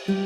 Hello,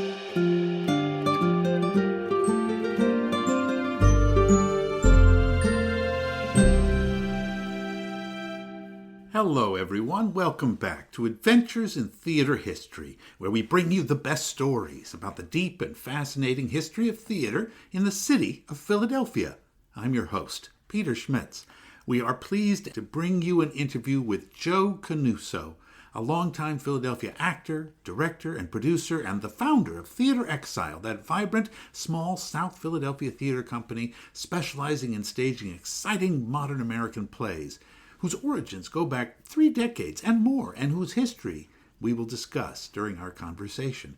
everyone. Welcome back to Adventures in Theater History, where we bring you the best stories about the deep and fascinating history of theater in the city of Philadelphia. I'm your host, Peter Schmitz. We are pleased to bring you an interview with Joe Canuso, a longtime Philadelphia actor, director, and producer, and the founder of Theatre Exile, that vibrant, small South Philadelphia theater company specializing in staging exciting modern American plays, whose origins go back 3 decades and more, and whose history we will discuss during our conversation.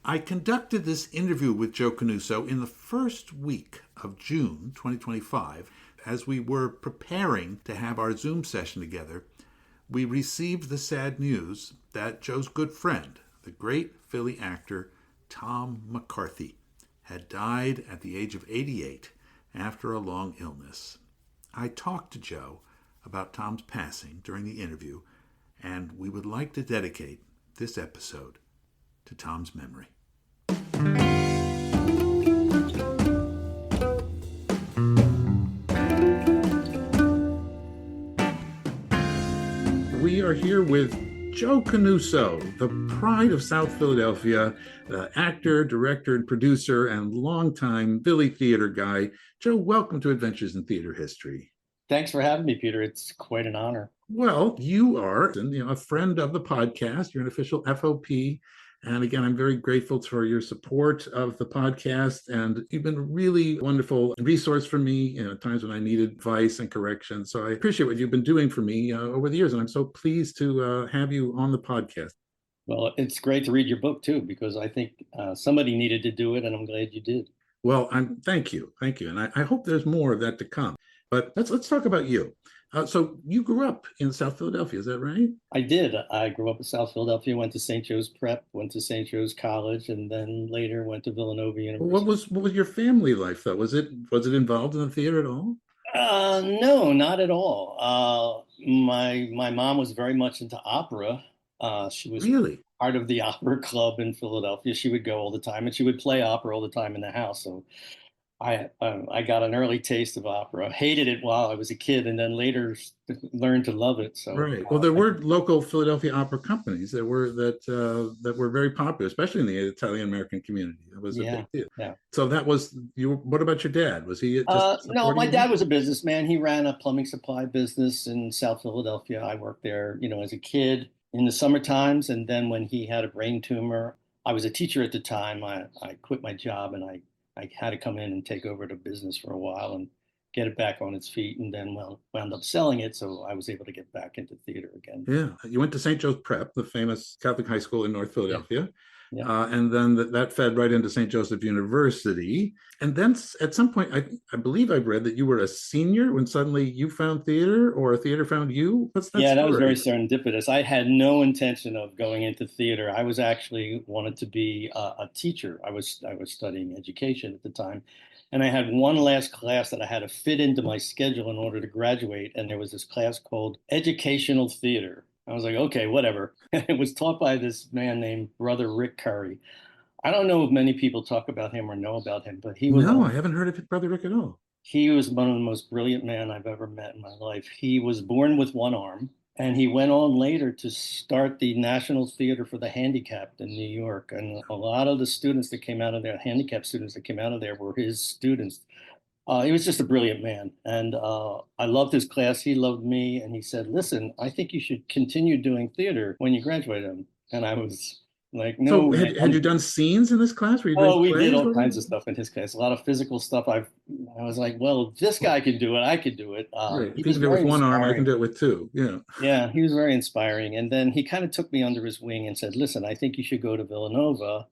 I conducted this interview with Joe Canuso in the first week of June 2025. As we were preparing to have our Zoom session together, we received the sad news that Joe's good friend, the great Philly actor Tom McCarthy, had died at the age of 88 after a long illness. I talked to Joe about Tom's passing during the interview, and we would like to dedicate this episode to Tom's memory. We are here with Joe Canuso, the pride of South Philadelphia, the actor, director, and producer, and longtime Philly theater guy. Joe, welcome to Adventures in Theater History. Thanks for having me, Peter. It's quite an honor. Well, you are a friend of the podcast. You're an official FOP. And again, I'm very grateful for your support of the podcast. And you've been a really wonderful resource for me at times when I needed advice and correction. So I appreciate what you've been doing for me over the years. And I'm so pleased to have you on the podcast. Well, it's great to read your book, too, because I think somebody needed to do it. And I'm glad you did. Well, thank you. And I hope there's more of that to come. But let's talk about you. So you grew up in South Philadelphia, is that right? I did. I grew up in South Philadelphia, went to St. Joe's Prep, went to St. Joe's College, and then later went to Villanova University. What was your family life, though? Was it involved in the theater at all? No, not at all. My mom was very much into opera. She was really part of the opera club in Philadelphia. She would go all the time, and she would play opera all the time in the house. So I got an early taste of opera. Hated it while I was a kid, and then later learned to love it. So right. Well, there were local Philadelphia opera companies that were very popular, especially in the Italian American community. That was a big deal. Yeah. So that was you. What about your dad? Was he just no? My dad was a businessman. He ran a plumbing supply business in South Philadelphia. I worked there, as a kid in the summer times, and then when he had a brain tumor, I was a teacher at the time. I quit my job and I had to come in and take over the business for a while and get it back on its feet, and then wound up selling it. So I was able to get back into theater again. Yeah. You went to St. Joe's Prep, the famous Catholic high school in North Philadelphia. Yeah. And then that fed right into St. Joseph University. And then at some point, I believe I've read that you were a senior when suddenly you found theater, or a theater found you. What's that story? That was very serendipitous. I had no intention of going into theater. I was actually wanted to be a teacher. I was studying education at the time. And I had one last class that I had to fit into my schedule in order to graduate. And there was this class called Educational Theater. I was like, okay, whatever. It was taught by this man named Brother Rick Curry. I don't know if many people talk about him or know about him, but he was... No, I haven't heard of Brother Rick at all. He was one of the most brilliant men I've ever met in my life. He was born with one arm, and he went on later to start the National Theater for the Handicapped in New York. And a lot of the students that came out of there, handicapped students that came out of there, were his students. He was just a brilliant man. And I loved his class. He loved me. And he said, listen, I think you should continue doing theater when you graduate. And I was like, no. So had you done scenes in this class? We did all kinds of stuff in his class. A lot of physical stuff. I was like, well, if this guy can do it, I could do it. Right. If he can do it with one arm, I can do it with two. Yeah. Yeah, he was very inspiring. And then he kind of took me under his wing and said, listen, I think you should go to Villanova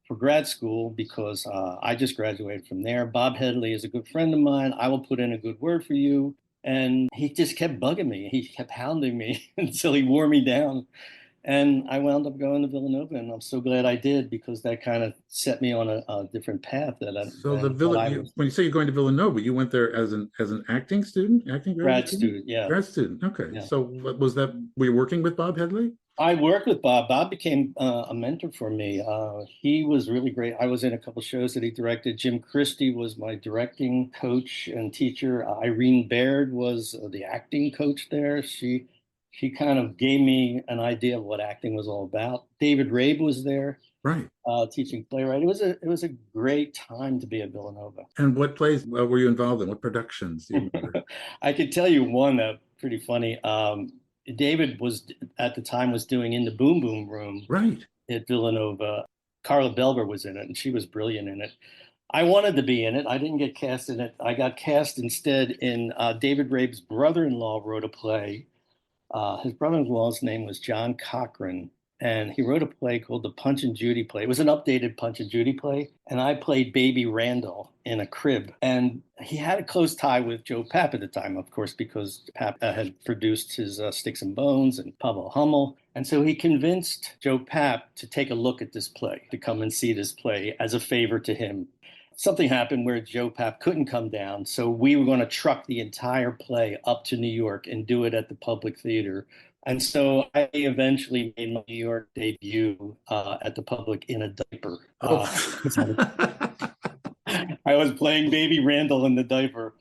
for grad school, because I just graduated from there. Bob Headley is a good friend of mine. I will put in a good word for you. And he just kept bugging me. He kept hounding me until he wore me down. And I wound up going to Villanova, and I'm so glad I did, because that kind of set me on a different path. When you say you're going to Villanova, you went there as an acting student, grad student, yeah. Grad student, okay. Yeah. So what was that? Were you working with Bob Headley? I worked with Bob. Bob became a mentor for me. He was really great. I was in a couple shows that he directed. Jim Christie was my directing coach and teacher. Irene Baird was the acting coach there. She kind of gave me an idea of what acting was all about. David Rabe was there Right. teaching playwright. It was a great time to be at Villanova. And what plays were you involved in? What productions do you remember? I could tell you one pretty funny. David was at the time was doing In the Boom Boom Room Right. at Villanova. Carla Belver was in it, and she was brilliant in it. I wanted to be in it. I didn't get cast in it. I got cast instead in David Rabe's brother-in-law wrote a play. His brother-in-law's name was John Cochran, and he wrote a play called the Punch and Judy play. It was an updated Punch and Judy play, and I played Baby Randall in a crib. And he had a close tie with Joe Papp at the time, of course, because Papp had produced his Sticks and Bones and Pavel Hummel. And so he convinced Joe Papp to take a look at this play, to come and see this play as a favor to him. Something happened where Joe Papp couldn't come down, so we were going to truck the entire play up to New York and do it at the Public Theater. And so I eventually made my New York debut at the Public in a diaper. Oh. I was playing Baby Randall in the diaper.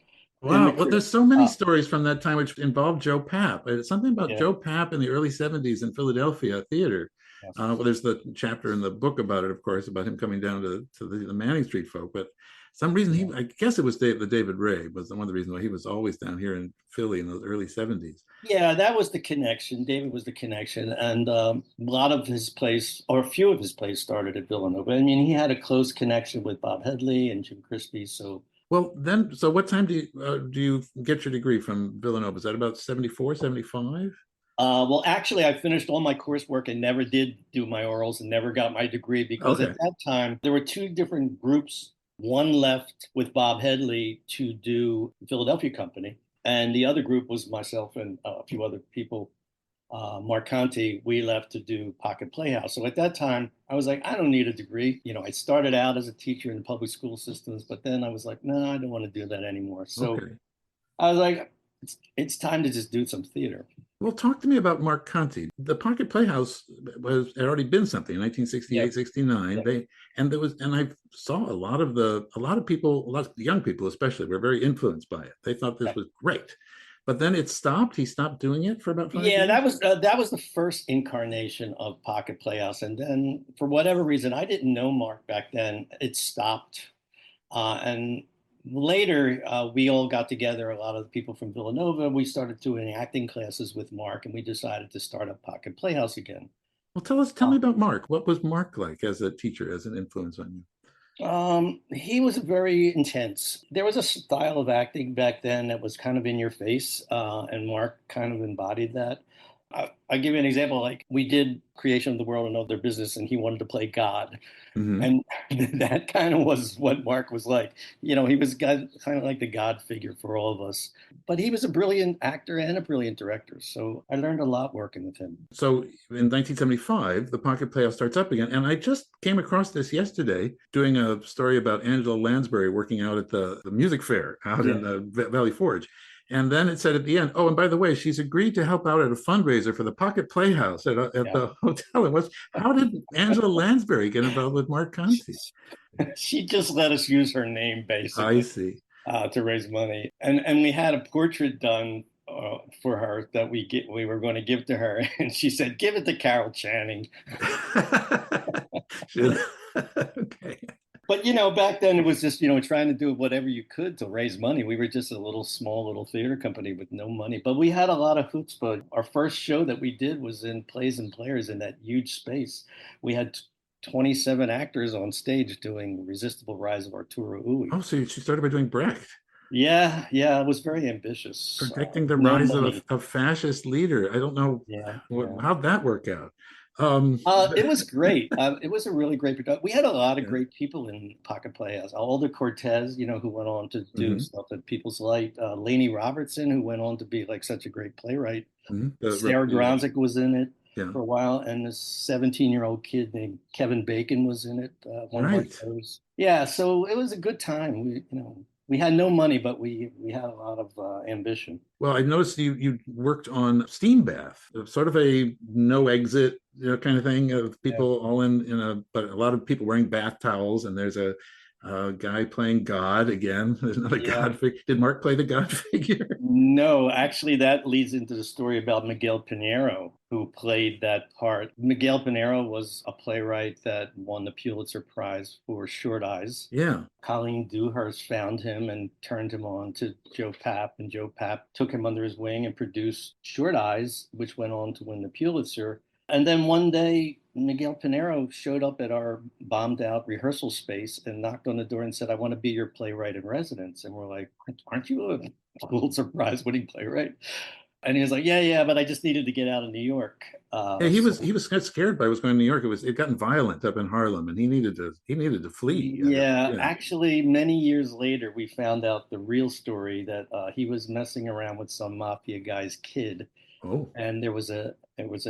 Wow. Well, there's so many Uh, stories from that time which involve Joe Papp. It's something about yeah, Joe Papp in the early 70s in Philadelphia theater. yeah. Well, there's the chapter in the book about it, of course, about him coming down to the Manning Street folk. But some reason I guess it was the David Ray was one of the reasons why he was always down here in Philly in those early 70s. Yeah, that was the connection. David was the connection. And a lot of his plays, or a few of his plays, started at Villanova. I mean, he had a close connection with Bob Headley and Jim Christie. So Well, then, so what time do you get your degree from Villanova? Is that about 74, 75? well, actually, I finished all my coursework and never did do my orals and never got my degree because at Okay. that time there were two different groups. One left with Bob Headley to do Philadelphia Company, and the other group was myself and a few other people. Mark Conti, we left to do Pocket Playhouse. So at that time, I was like, I don't need a degree. You know, I started out as a teacher in public school systems, but then I was like, no, I don't want to do that anymore. So Okay. I was like, it's time to just do some theater. Well, talk to me about Mark Conti. The Pocket Playhouse had already been something in Yeah, 1968, 69. yeah. I saw a lot of people, a lot of young people especially, were very influenced by it. They thought this Yeah. was great. But then it stopped. He stopped doing it for about 5 years. That was the first incarnation of Pocket Playhouse, and then for whatever reason, I didn't know Mark back then. It stopped, and later we all got together. A lot of the people from Villanova. We started doing acting classes with Mark, and we decided to start up Pocket Playhouse again. Well, tell me about Mark. What was Mark like as a teacher, as an influence on you? He was very intense. There was a style of acting back then that was kind of in your face, and Mark kind of embodied that. I'll give you an example. Like we did Creation of the World and Other Business, and he wanted to play God. Hmm. And that kind of was what Mark was like. You know, he was kind of like the God figure for all of us. But he was a brilliant actor and a brilliant director. So I learned a lot working with him. So in 1975, the Pocket Playhouse starts up again. And I just came across this yesterday doing a story about Angela Lansbury working out at the music fair out Yeah. in Valley Forge. And then it said at the end, oh, and by the way, she's agreed to help out at a fundraiser for the Pocket Playhouse at Yeah. the hotel. How did Angela Lansbury get involved with Mark Conti? She just let us use her name I basically see. to raise money, and we had a portrait done for her that we were going to give to her, and she said, "Give it to Carol Channing." Okay. But back then it was just trying to do whatever you could to raise money. We were just a small little theater company with no money, but we had a lot of chutzpah. Our first show that we did was in Plays and Players in that huge space. We had 27 actors on stage doing Resistible Rise of Arturo Ui. Oh, so she started by doing Brecht, Yeah, yeah, it was very ambitious. predicting the No rise of money. a fascist leader. I don't know Yeah, yeah. how'd that work out. It was great. It was a really great production. We had a lot of Yeah. great people in Pocket Playhouse. Alder Cortez, who went on to do Mhm, stuff at People's Light. Laney Robertson, who went on to be like such a great playwright. mhm. Sarah Gronzik was in it Yeah, for a while, and this 17-year-old kid named Kevin Bacon was in it. One of our right. shows. Yeah, so it was a good time. We had no money, but we had a lot of ambition. Well, I noticed you worked on Steam Bath, sort of a no exit, kind of thing of Yeah. people all in a, but a lot of people wearing bath towels, and there's a guy playing God again. There's another Yeah. God figure. Did Mark play the God figure? No, actually, that leads into the story about Miguel Pinheiro, who played that part. Miguel Pinheiro was a playwright that won the Pulitzer Prize for Short Eyes. Yeah. Colleen Dewhurst found him and turned him on to Joe Papp, and Joe Papp took him under his wing and produced Short Eyes, which went on to win the Pulitzer. And then one day, Miguel Pinheiro showed up at our bombed out rehearsal space and knocked on the door and said, "I want to be your playwright in residence." And we're like, "Aren't you a Pulitzer Prize winning playwright?" And he was like, "Yeah, but I just needed to get out of New York." Yeah, he was So he was kind of scared by what was going on in New York. It gotten violent up in Harlem, and he needed to flee. yeah, Yeah. actually, many years later, we found out the real story that he was messing around with some mafia guy's kid, Oh, and there was a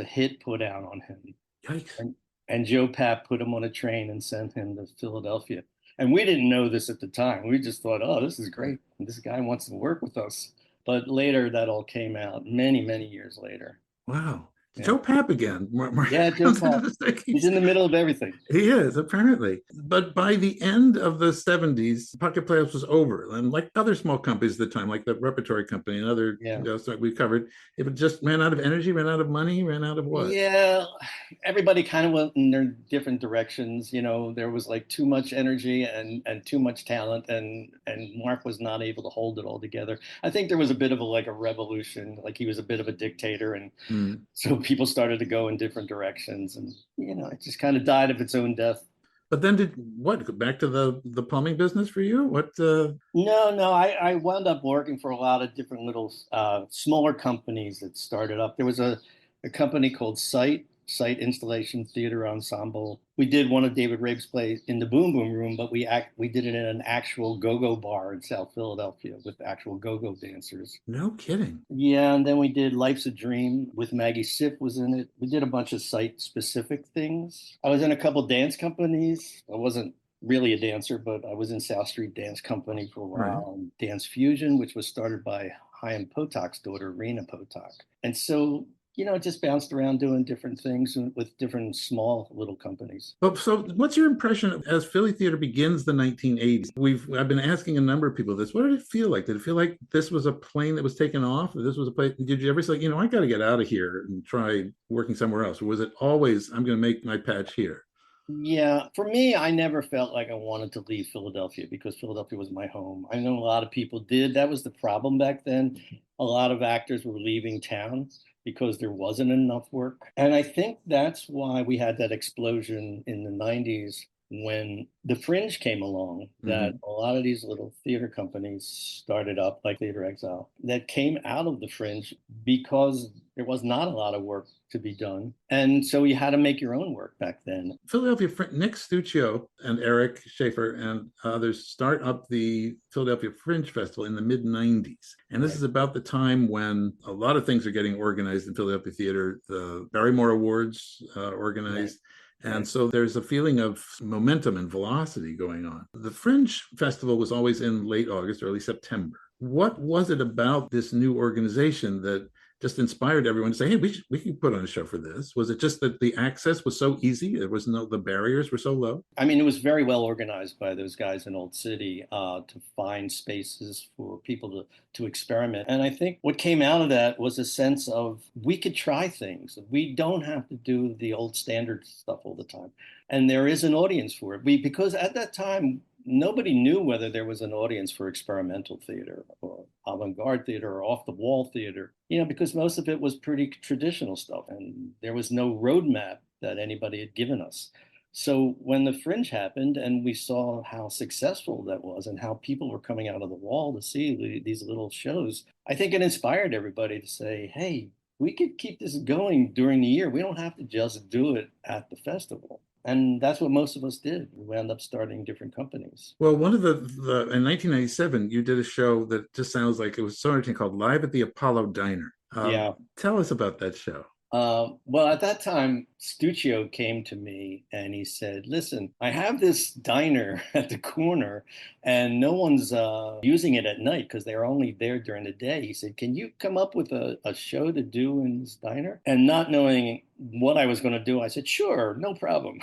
hit put out on him, yikes! and Joe Papp put him on a train and sent him to Philadelphia. And we didn't know this at the time. We just thought, "Oh, this is great. This guy wants to work with us." But later, that all came out many years later. Wow. Yeah, Joe Papp again. Mark yeah, Joe comes into Papp. this thing. He's in the middle of everything. He is, apparently. But by the end of the 70s, Pocket Playhouse was over. And like other small companies at the time, like the Repertory Company and other, Yeah. stuff we covered, it just ran out of energy, ran out of money, ran out of what? Yeah, everybody kind of went in their different directions. There was like too much energy and too much talent, and Mark was not able to hold it all together. I think there was a bit of a revolution, like he was a bit of a dictator, and Mm. so people started to go in different directions, and it just kind of died of its own death. But then did what? Go back to the plumbing business for you? What? No, I wound up working for a lot of different little smaller companies that started up. There was a company called Site Installation Theater Ensemble. We did one of David Rabe's plays in the Boom Boom Room, but we did it in an actual go-go bar in South Philadelphia with actual go-go dancers. No kidding. Yeah, and then we did Life's a Dream with Maggie Siff was in it. We did a bunch of site-specific things. I was in a couple dance companies. I wasn't really a dancer, but I was in South Street Dance Company for a Right. while. Dance Fusion, which was started by Chaim Potok's daughter, Rena Potok. And so, it just bounced around doing different things with different small little companies. Well, so what's your impression as Philly theater begins the 1980s? I've been asking a number of people this. What did it feel like? Did it feel like this was a plane that was taken off? Or this was a place? Did you ever say, I got to get out of here and try working somewhere else? Or was it always, I'm going to make my patch here? Yeah, for me, I never felt like I wanted to leave Philadelphia because Philadelphia was my home. I know a lot of people did. That was the problem back then. A lot of actors were leaving town because there wasn't enough work. And I think that's why we had that explosion in the 90s when the Fringe came along, that Mhm. a lot of these little theater companies started up, like Theatre Exile, that came out of the Fringe because there was not a lot of work to be done. And so you had to make your own work back then. Philadelphia, Nick Stuccio and Eric Schaefer and others start up the Philadelphia Fringe Festival in the mid 90s. And this Right. is about the time when a lot of things are getting organized in Philadelphia theater. The Barrymore Awards organized. Right. And so there's a feeling of momentum and velocity going on. The Fringe Festival was always in late August, early September. What was it about this new organization that just inspired everyone to say, "Hey, we can put on a show for this"? Was it just that the access was so easy? The barriers were so low? I mean, it was very well organized by those guys in Old City to find spaces for people to experiment. And I think what came out of that was a sense of we could try things. We don't have to do the old standard stuff all the time. And there is an audience for it. Because at that time, nobody knew whether there was an audience for experimental theater or avant-garde theater or off-the-wall theater, because most of it was pretty traditional stuff and there was no roadmap that anybody had given us. So when the Fringe happened and we saw how successful that was and how people were coming out of the wall to see these little shows, I think it inspired everybody to say, "Hey, we could keep this going during the year. We don't have to just do it at the festival." And that's what most of us did. We wound up starting different companies. Well, one of the in 1997, you did a show that just sounds like it was sort of called Live at the Apollo Diner. Yeah. Tell us about that show. Well, at that time, Stuccio came to me and he said, "Listen, I have this diner at the corner, and no one's using it at night because they're only there during the day." He said, "Can you come up with a show to do in this diner?" And not knowing what I was going to do, I said, "Sure, no problem."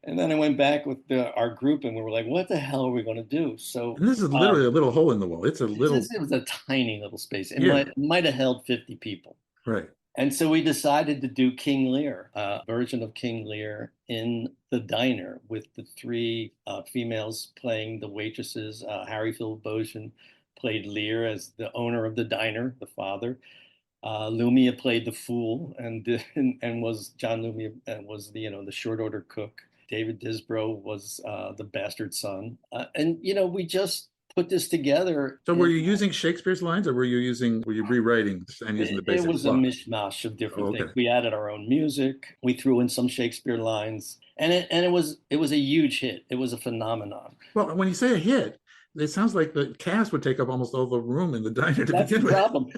And then I went back with our group, and we were like, "What the hell are we going to do?" So And this is literally a little hole in the wall. It's a little, it was a tiny little space. yeah, It might have held 50 people. right. And so we decided to do King Lear, a version of King Lear in the diner with the three females playing the waitresses. Harry Philip Bosian played Lear as the owner of the diner, the father. Lumia played the fool, and was John Lumia and was the short order cook. David Disbrow was the bastard son, and we just put this together. So were you using Shakespeare's lines, or were you rewriting and using the It basic was a plot? mishmash of Oh, different things. okay. We added our own music. We threw in some Shakespeare lines, and it was a huge hit. It was a phenomenon. Well, when you say a hit, it sounds like the cast would take up almost all the room in the diner to That's the begin with. problem.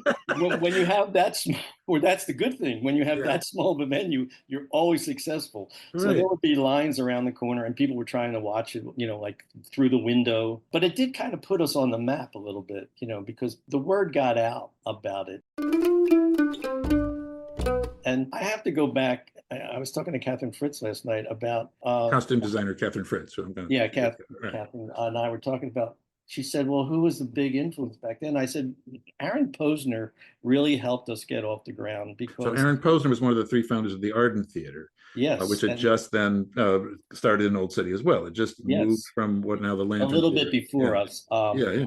When you have that small, or that's the good thing. When you have Yeah, that small of a venue, you're always successful. So there right. would be lines around the corner, and people were trying to watch it, like through the window. But it did kind of put us on the map a little bit, because the word got out about it. And I have to go back. I was talking to Catherine Fritz last night about Costume designer Catherine Fritz. So I'm going yeah, to, right. Catherine and I were talking about. She said, "Well, who was the big influence back then?" I said, "Aaron Posner really helped us get off the ground So because Aaron Posner was one of the three founders of the Arden Theater, which yes, had and just then started in Old City as well. It just moved yes, from what now the a Lantern little bit Theater. before Yeah, us. yeah, yeah.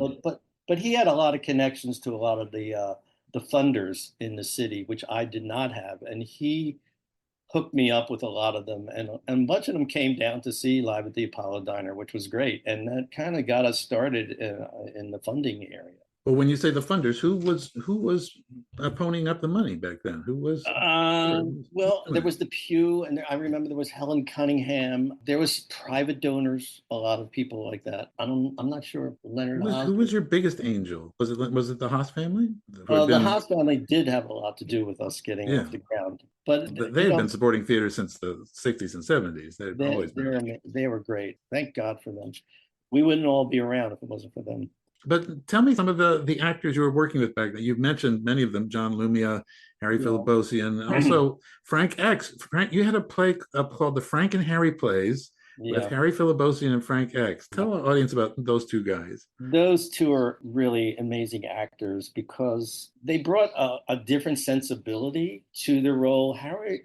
But he had a lot of connections to a lot of the funders in the city, which I did not have, and he hooked me up with a lot of them, and a bunch of them came down to see live at the Apollo Diner, which was great, and that kind of got us started in the funding area. Well, when you say the funders, who was ponying up the money back then? Who was Well, there doing it? was the Pew, and I remember there was Helen Cunningham. There was private donors, a lot of people like that. I'm not sure if Who Leonard was Haas. who was your biggest angel? Was it the Haas family who had The been? Haas family did have a lot to do with us getting Yeah, off the ground, but they had been supporting theater since the 60s and 70s. They've always been. they were great. Thank God for them. We wouldn't all be around if it wasn't for them. But tell me some of the actors you were working with back then. You've mentioned many of them: John Lumia, Harry Yeah. Philibosian, and also Frank X. Frank, you had a play called the Frank and Harry Plays with Yeah. Harry Philibosian and Frank X. Tell our audience about those two guys. Those two are really amazing actors because they brought a different sensibility to the role. Harry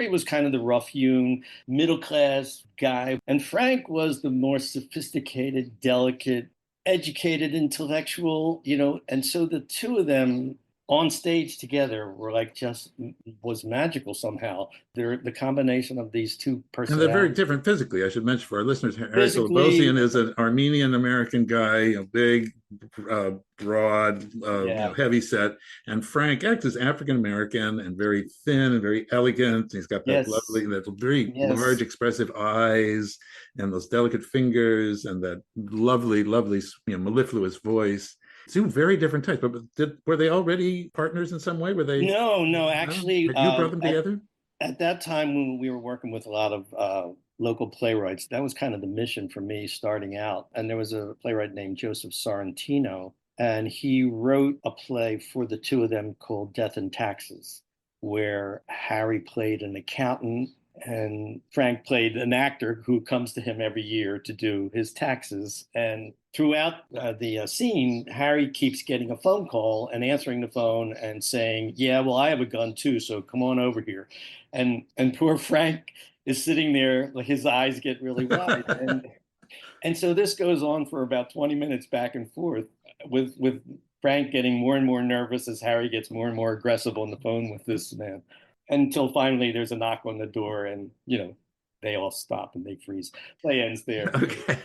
was kind of the rough-hewn, middle-class guy, and Frank was the more sophisticated, delicate, educated intellectual, and so the two of them on stage together were like just was magical somehow. The combination of these two And they're very personalities, different physically. I should mention for our listeners, Harry physically, Philibosian is an Armenian American guy, a big, broad, yeah, heavy set, and Frank X is African American and very thin and very elegant. He's got yes, that very large, yes. expressive eyes and those delicate fingers and that lovely, lovely, mellifluous voice. Two very different types. But were they already partners in some way? Were they? No, no, No? actually, Had you brought them at together? that time when we were working with a lot of local playwrights, that was kind of the mission for me starting out. And there was a playwright named Joseph Sorrentino, and he wrote a play for the two of them called Death and Taxes, where Harry played an accountant and Frank played an actor who comes to him every year to do his taxes. And throughout the scene, Harry keeps getting a phone call and answering the phone and saying, "Yeah, well, I have a gun too, so come on over here." And poor Frank is sitting there, like his eyes get really wide, and so this goes on for about 20 minutes back and forth with Frank getting more and more nervous as Harry gets more and more aggressive on the phone with this man, until finally there's a knock on the door, and they all stop and they freeze. Play ends there. Okay.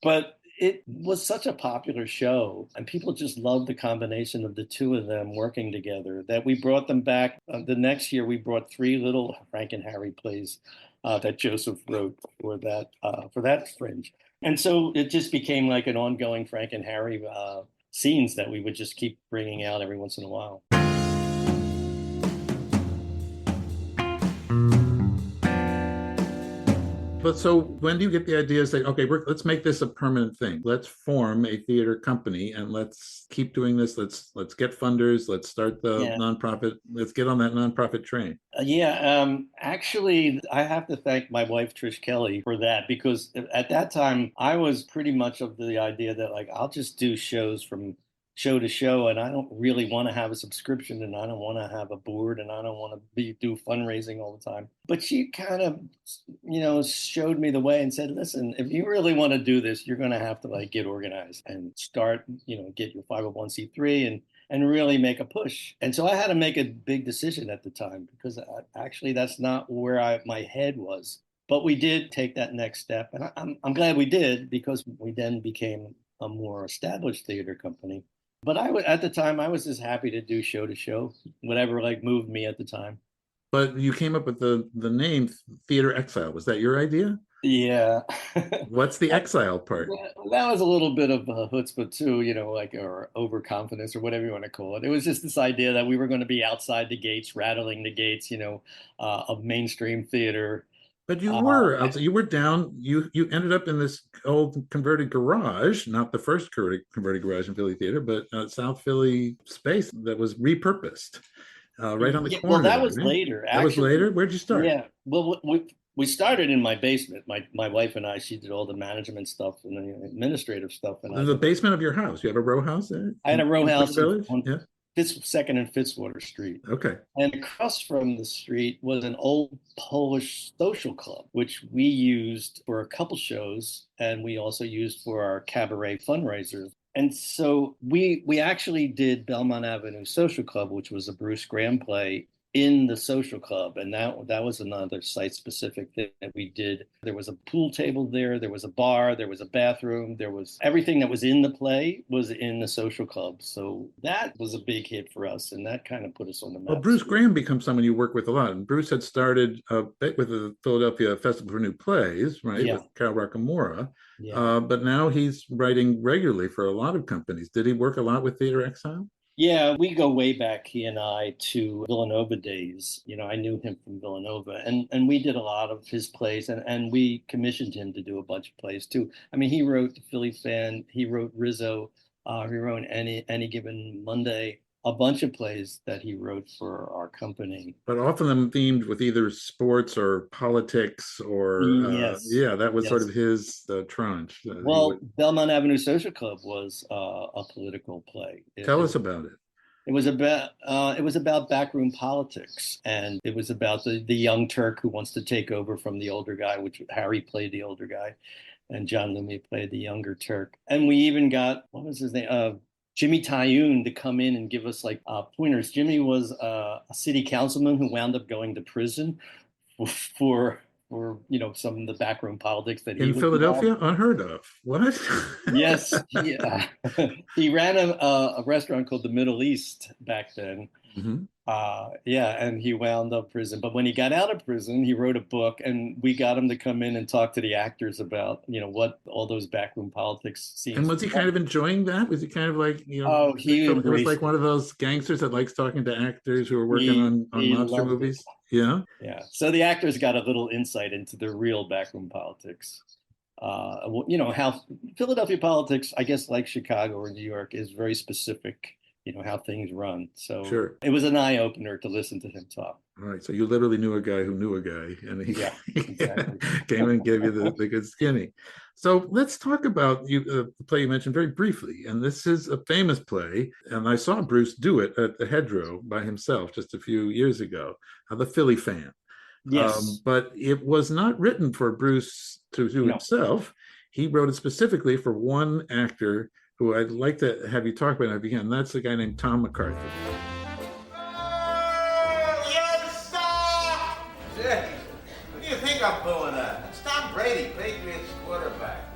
But it was such a popular show, and people just loved the combination of the two of them working together that we brought them back. The next year, we brought three little Frank and Harry plays that Joseph wrote for that Fringe, and so it just became like an ongoing Frank and Harry scenes that we would just keep bringing out every once in a while. But so when do you get the idea to say, okay, let's make this a permanent thing. Let's form a theater company and let's keep doing this. Let's get funders. Let's start the nonprofit. Let's get on that nonprofit train. Actually, I have to thank my wife, Trish Kelly, for that, because at that time I was pretty much of the idea that like, I'll just do shows from show to show, and I don't really want to have a subscription, and I don't want to have a board, and I don't want to do fundraising all the time. But she kind of, showed me the way and said, listen, if you really want to do this, you're going to have to like get organized and start, get your 501c3 and really make a push. And so I had to make a big decision at the time, because actually that's not where my head was. But we did take that next step, and I'm glad we did, because we then became a more established theater company. But at the time, I was just happy to do show to show, whatever like moved me at the time. But you came up with the name Theatre Exile. Was that your idea? Yeah. What's the exile part? That was a little bit of a chutzpah too, or overconfidence or whatever you want to call it. It was just this idea that we were going to be outside the gates, rattling the gates, of mainstream theater. But you were down, you ended up in this old converted garage, not the first converted garage in Philly Theater, but South Philly space that was repurposed right on the corner. Well, that was later. That was later? Where'd you start? Yeah, well, we started in my basement. My wife and I, she did all the management stuff and the administrative stuff. And in the basement of your house? You have a row house there? I had a row house on yeah. 2nd and Fitzwater Street. Okay. And across from the street was an old Polish social club, which we used for a couple shows, and we also used for our cabaret fundraisers. And so we actually did Belmont Avenue Social Club, which was a Bruce Graham play, in the social club, and that was another site-specific thing that we did. There was a pool table there was a bar, there was a bathroom, there was everything that was in the play was in the social club. So that was a big hit for us, and that kind of put us on the map. Well, Bruce Graham becomes someone you work with a lot, and Bruce had started with the Philadelphia Festival for New Plays, right, with Carol Rockamora, but now he's writing regularly for a lot of companies. Did he work a lot with Theatre Exile? Yeah, we go way back, he and I, to Villanova days. I knew him from Villanova, and we did a lot of his plays, and we commissioned him to do a bunch of plays too. I mean, he wrote The Philly Fan, he wrote Rizzo, he wrote Any Given Monday, a bunch of plays that he wrote for our company. But often them themed with either sports or politics or, that was sort of his tranche. Belmont Avenue Social Club was a political play. Tell us about it. It was about backroom politics, and it was about the young Turk who wants to take over from the older guy, which Harry played the older guy, and John Lumet played the younger Turk. And we even got, what was his name? Jimmy Tyoon to come in and give us like pointers. Jimmy was a city councilman who wound up going to prison for some of the backroom politics that he in Philadelphia. Unheard of. What? Yes, yeah. He ran a restaurant called the Middle East back then. Mm-hmm. And he wound up prison. But when he got out of prison, he wrote a book, and we got him to come in and talk to the actors about, what all those backroom politics scenes. And was he kind of enjoying that? Was he kind of like, he was like one of those gangsters that likes talking to actors who are working on monster movies? Yeah. Yeah. So the actors got a little insight into the real backroom politics. How Philadelphia politics, I guess, like Chicago or New York, is very specific. How things run. So sure. It was an eye-opener to listen to him talk. All right. So you literally knew a guy who knew a guy, and he exactly. came and gave you the good skinny. So let's talk about the play you mentioned very briefly. And this is a famous play. And I saw Bruce do it at the Hedgerow by himself just a few years ago, The Philly Fan. Yes. But it was not written for Bruce to do himself. He wrote it specifically for one actor who I'd like to have you talk about again. That's a guy named Tom McCarthy. Yes, sir! Jay, what do you think I'm pulling at? It's Tom Brady, Patriots quarterback.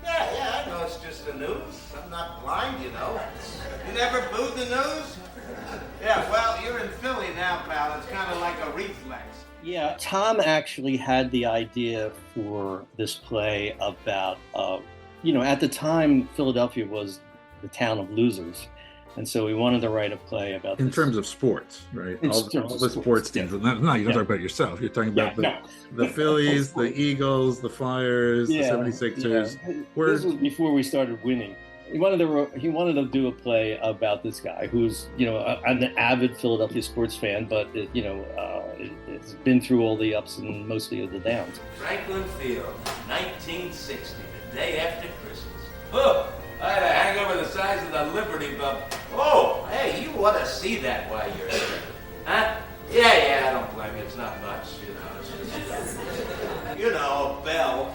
Yeah, I know it's just the news. I'm not blind, You never booed the news? Yeah, well, you're in Philly now, pal. It's kind of like a reflex. Yeah, Tom actually had the idea for this play about at the time, Philadelphia was the town of losers. And so we wanted to write a play about in this. terms of sports, right? In All terms the of sports sports, teams. No, you don't talk about yourself. You're talking about the Phillies, the Eagles, the Flyers, the 76ers. This was before we started winning. He wanted to do a play about this guy who's, an avid Philadelphia sports fan, but it's been through all the ups and mostly of the downs. Franklin Field, 1960, the day after Christmas. Oh, I had a hangover the size of the Liberty Bell. Oh, hey, you ought to see that while you're here. Huh? Yeah, I don't blame you. It's not much, It's just, a bell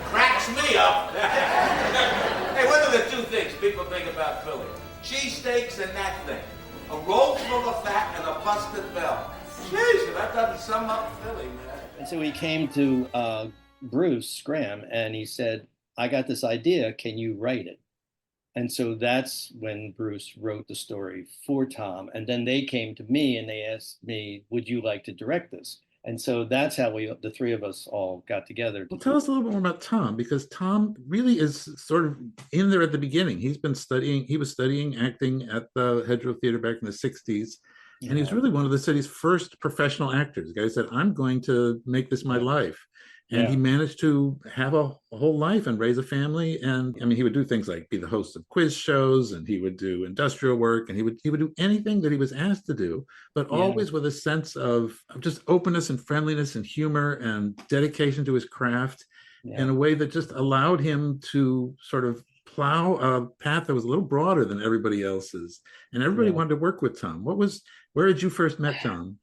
cracks me up. Hey, what are the two things people think about Philly? Cheesesteaks and that thing. A roll full of fat and a busted bell. Jeez, that doesn't sum up Philly, man. And so he came to Bruce Graham and he said, I got this idea, can you write it? And so that's when Bruce wrote the story for Tom. And then they came to me and they asked me, would you like to direct this? And so that's how the three of us all got together. Well, tell us a little bit more about Tom, because Tom really is sort of in there at the beginning. He was studying acting at the Hedgerow Theatre back in the 60s. Yeah. And he's really one of the city's first professional actors. The guy said, I'm going to make this my life. And he managed to have a whole life and raise a family. And I mean, he would do things like be the host of quiz shows, and he would do industrial work, and he would do anything that he was asked to do, but always with a sense of just openness and friendliness and humor and dedication to his craft in a way that just allowed him to sort of plow a path that was a little broader than everybody else's. And everybody wanted to work with Tom. Where did you first met Tom?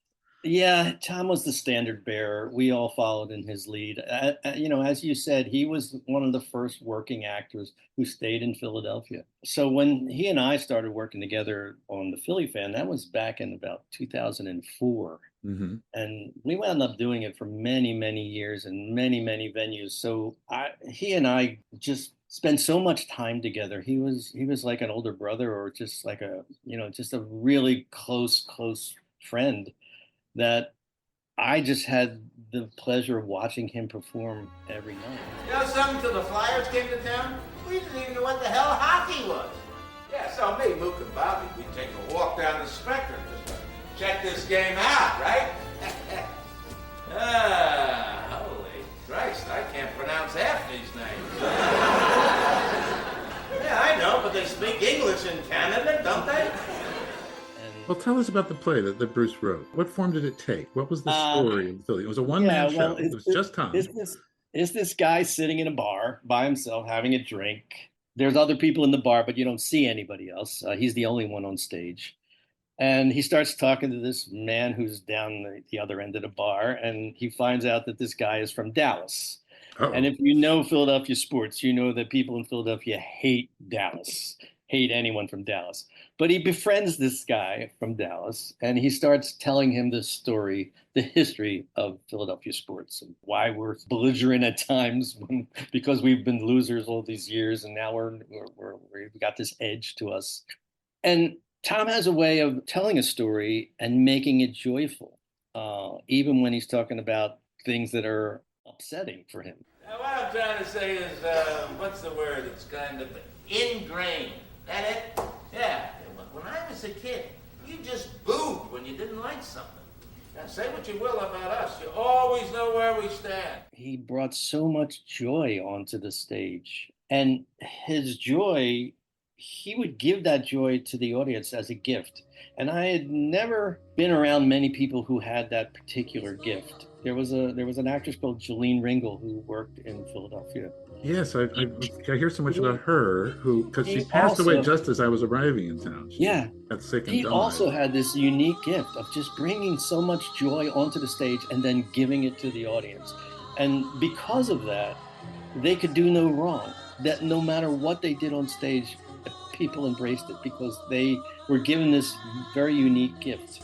Yeah, Tom was the standard bearer. We all followed in his lead. As you said, he was one of the first working actors who stayed in Philadelphia. So when he and I started working together on The Philly Fan, that was back in about 2004. Mm-hmm. And we wound up doing it for many, many years and many, many venues. So he and I just spent so much time together. He was like an older brother, or just like just a really close friend, that I just had the pleasure of watching him perform every night. You know something, till the Flyers came to town, we didn't even know what the hell hockey was. Yeah, so me, Mook, and Bobby, we'd take a walk down the Spectrum just to check this game out, right? Holy Christ, I can't pronounce half these names. Yeah, I know, but they speak English in Canada, don't they? Well, tell us about the play that Bruce wrote. What form did it take? What was the story of Philly? It was a one-man show. It was just Tom. It's this guy sitting in a bar by himself having a drink. There's other people in the bar, but you don't see anybody else. He's the only one on stage. And he starts talking to this man who's down the other end of the bar, and he finds out that this guy is from Dallas. Uh-oh. And if you know Philadelphia sports, you know that people in Philadelphia hate Dallas. Hate anyone from Dallas. But he befriends this guy from Dallas, and he starts telling him this story, the history of Philadelphia sports, and why we're belligerent at times because we've been losers all these years, and now we've got this edge to us. And Tom has a way of telling a story and making it joyful, even when he's talking about things that are upsetting for him. Now, what I'm trying to say is, what's the word? It's kind of ingrained. That it? Yeah. When I was a kid, you just booed when you didn't like something. Now, say what you will about us. You always know where we stand. He brought so much joy onto the stage. And his joy, he would give that joy to the audience as a gift. And I had never been around many people who had that particular gift. There was an actress called Jolene Ringel who worked in Philadelphia. Yes, I hear so much about her, because she passed away just as I was arriving in town. She got sick and died. He also had this unique gift of just bringing so much joy onto the stage and then giving it to the audience. And because of that, they could do no wrong. That no matter what they did on stage, people embraced it because they were given this very unique gift.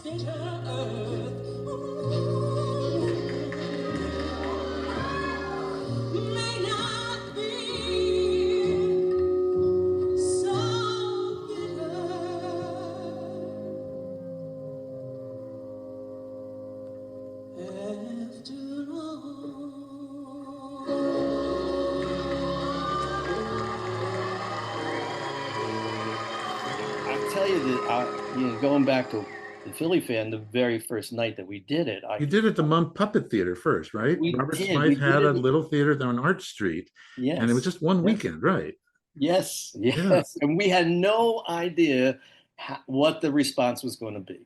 tell you that, going back to the Philly fan, the very first night that we did it, You did it at the Mum Puppet Theater first, right? we Robert did. We Smythe had did a it. little theater there on Arch Street, and it was Yes. just one Yes. weekend, right? Yes. Yeah. Yes. And we had no idea what the response was going to be.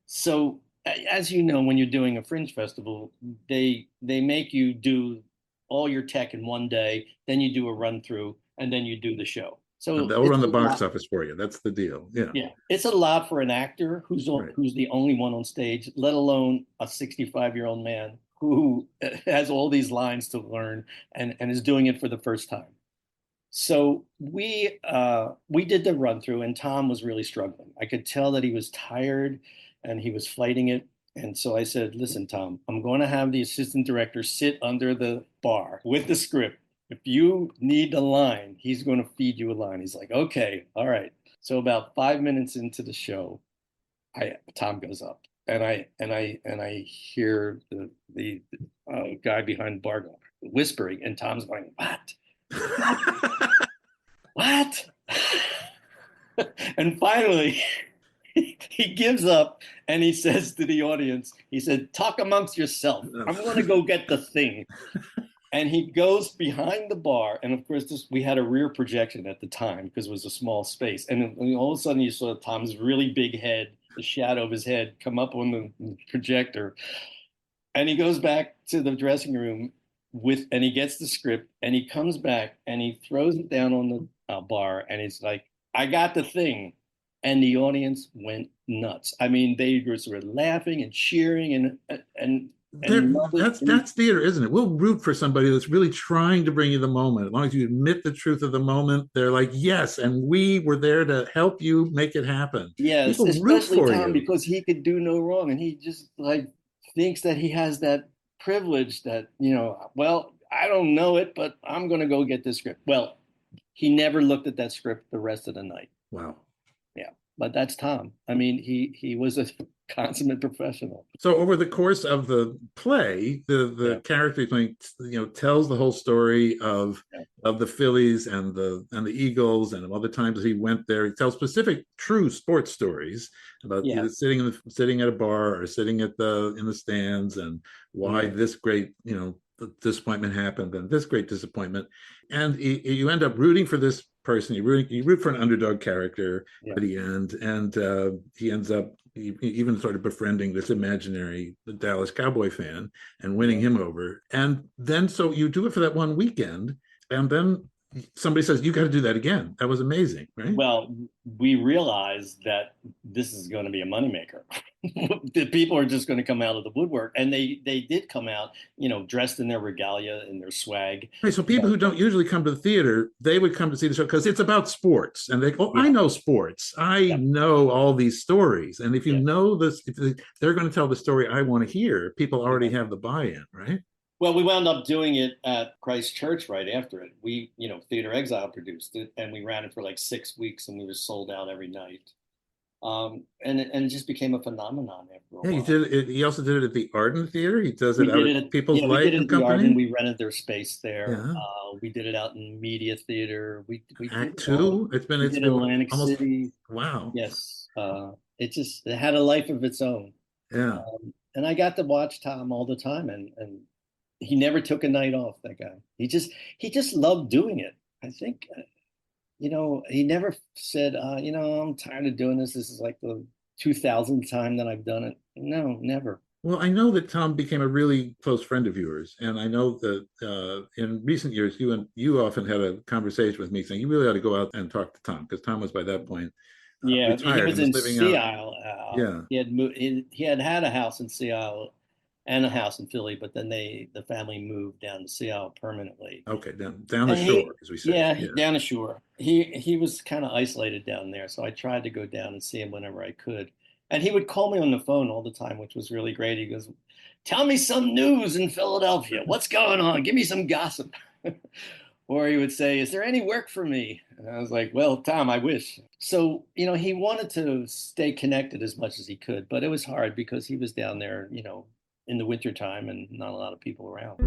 So, as you know, when you're doing a Fringe Festival, they make you do all your tech in one day, then you do a run through, and then you do the show. So They'll it's run the a box lot. office for you. That's the deal. Yeah. Yeah, it's a lot for an actor who's Right. the only one on stage, let alone a 65-year-old man who has all these lines to learn and is doing it for the first time. So we did the run through, and Tom was really struggling. I could tell that he was tired and he was fighting it. And so I said, "Listen, Tom, I'm going to have the assistant director sit under the bar with the script. If you need a line, he's going to feed you a line." He's like, "Okay, all right." So about 5 minutes into the show, Tom goes up, and I hear the guy behind the bar whispering, and Tom's going, "What? What?" And finally, he gives up and he says to the audience, he said, "Talk amongst yourself. I'm going to go get the thing." And he goes behind the bar. And of course, we had a rear projection at the time because it was a small space. And all of a sudden, you saw Tom's really big head, the shadow of his head, come up on the projector. And he goes back to the dressing room and he gets the script, and he comes back and he throws it down on the bar. And he's like, "I got the thing." And the audience went nuts. I mean, they were sort of laughing and cheering and That's theater, isn't it? We'll root for somebody that's really trying to bring you the moment. As long as you admit the truth of the moment, they're like, "Yes, and we were there to help you make it happen." Yes, People root especially for Tom, you. because he could do no wrong, and he just like thinks that he has that privilege that, well, I don't know it, but I'm going to go get this script. Well, he never looked at that script the rest of the night. Wow. Yeah, but that's Tom. I mean, he was a consummate professional. So over the course of the play, the character playing, tells the whole story of the Phillies and the Eagles and all the times that he went there. He tells specific true sports stories about either sitting at a bar or sitting in the stands, and why this great disappointment happened and this great disappointment, and you end up rooting for this person. You root for an underdog character at the end, and he ends up even sort of befriending this imaginary Dallas Cowboy fan and winning him over. And then so you do it for that one weekend, and then somebody says, "You got to do that again." That was amazing, right? Well, we realized that this is going to be a moneymaker. The people are just going to come out of the woodwork, and they did come out, dressed in their regalia and their swag. Right, so people who don't usually come to the theater, they would come to see the show because it's about sports, and they go, "I know sports. I know all these stories." And if you know this, if they're going to tell the story I want to hear, people already have the buy-in, right? Well, we wound up doing it at Christ Church right after it. We, Theatre Exile produced it, and we ran it for like 6 weeks, and we were sold out every night. And it just became a phenomenon after a while. You did it. He also did it at the Arden Theater. He does it out at People's Light we did it and at the Company. Arden. We rented their space there. Yeah. We did it out in Media Theater. We Act Two. It's been Atlantic almost, City. Wow. Yes. It had a life of its own. Yeah. And I got to watch Tom all the time, and he never took a night off. That guy. He just loved doing it. I think. He never said, "I'm tired of doing this. This is like the 2000th time that I've done it." No, never. Well, I know that Tom became a really close friend of yours, and I know that in recent years, you often had a conversation with me saying you really ought to go out and talk to Tom, because Tom was by that point retired. He was in Sea Isle. He had moved. He had a house in Sea Isle and a house in Philly, but then the family moved down to Sea Isle permanently. Okay, down the shore, as we say. Yeah, down the shore. He was kind of isolated down there, so I tried to go down and see him whenever I could. And he would call me on the phone all the time, which was really great. He goes, "Tell me some news in Philadelphia. What's going on? Give me some gossip." Or he would say, "Is there any work for me?" And I was like, "Well, Tom, I wish." So, he wanted to stay connected as much as he could, but it was hard because he was down there, in the wintertime and not a lot of people around.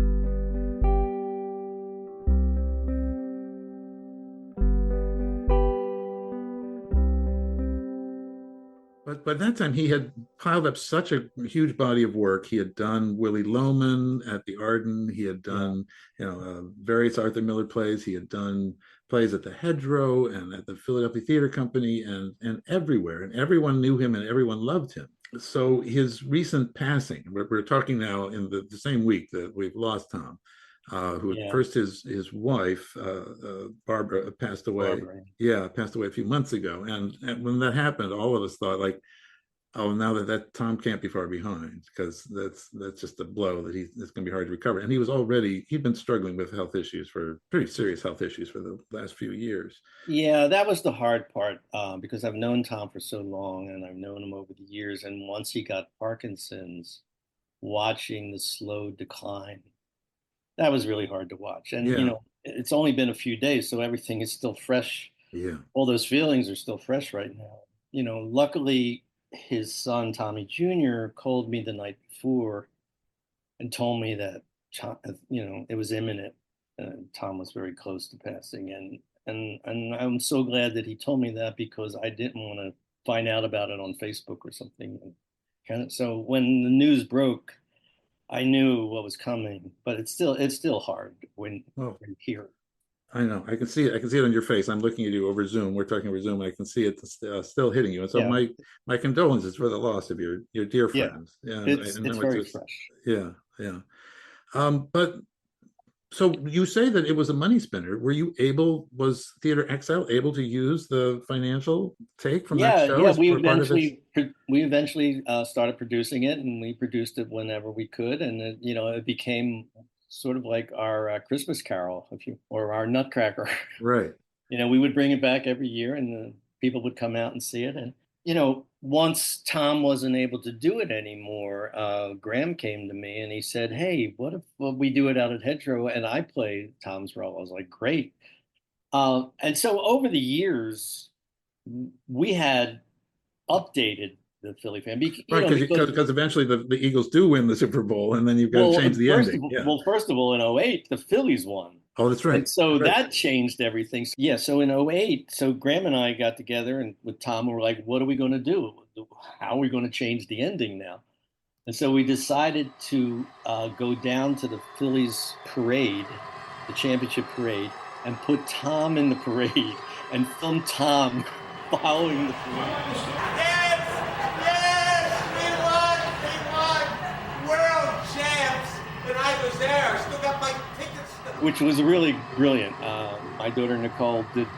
But by that time, he had piled up such a huge body of work. He had done Willy Loman at the Arden. He had done, various Arthur Miller plays. He had done plays at the Hedgerow and at the Philadelphia Theatre Company and everywhere. And everyone knew him and everyone loved him. So his recent passing, we're talking now in the same week that we've lost Tom, who first his wife, Barbara, passed away. Passed away a few months ago. And when that happened, all of us thought like, oh, now that Tom can't be far behind, because that's just a blow that it's going to be hard to recover. And he'd been struggling with pretty serious health issues for the last few years. Yeah, that was the hard part, because I've known Tom for so long and I've known him over the years. And once he got Parkinson's, watching the slow decline, that was really hard to watch. And, it's only been a few days, so everything is still fresh. Yeah. All those feelings are still fresh right now. Luckily, his son, Tommy Jr., called me the night before and told me that, it was imminent. Tom was very close to passing. And I'm so glad that he told me that, because I didn't want to find out about it on Facebook or something. So when the news broke, I knew what was coming, but it's still hard when you hear it. I know. I can see it. I can see it on your face. I'm looking at you over Zoom. We're talking over Zoom, and I can see it still hitting you. And so my condolences for the loss of your dear friend. Yeah, it's very fresh. Yeah. But so you say that it was a money spinner. Was Theatre Exile able to use the financial take from that show? We eventually started producing it, and we produced it whenever we could, and it became sort of like our Christmas Carol, or our Nutcracker. Right. We would bring it back every year, and people would come out and see it. And once Tom wasn't able to do it anymore, Graham came to me and he said, "Hey, what if we do it out at Hedgerow and I play Tom's role?" I was like, "Great." And so over the years, we had updated the Philly fan, because eventually the Eagles do win the Super Bowl, and then you've got to change the ending. First of all, in 2008, the Phillies won. Oh, that's right. And so that changed everything. So in 2008, Graham and I got together and with Tom, we were like, what are we going to do? How are we going to change the ending now? And so we decided to go down to the Phillies parade, the championship parade, and put Tom in the parade and film Tom following the parade. There, still got my tickets. Which was really brilliant. My daughter Nicole did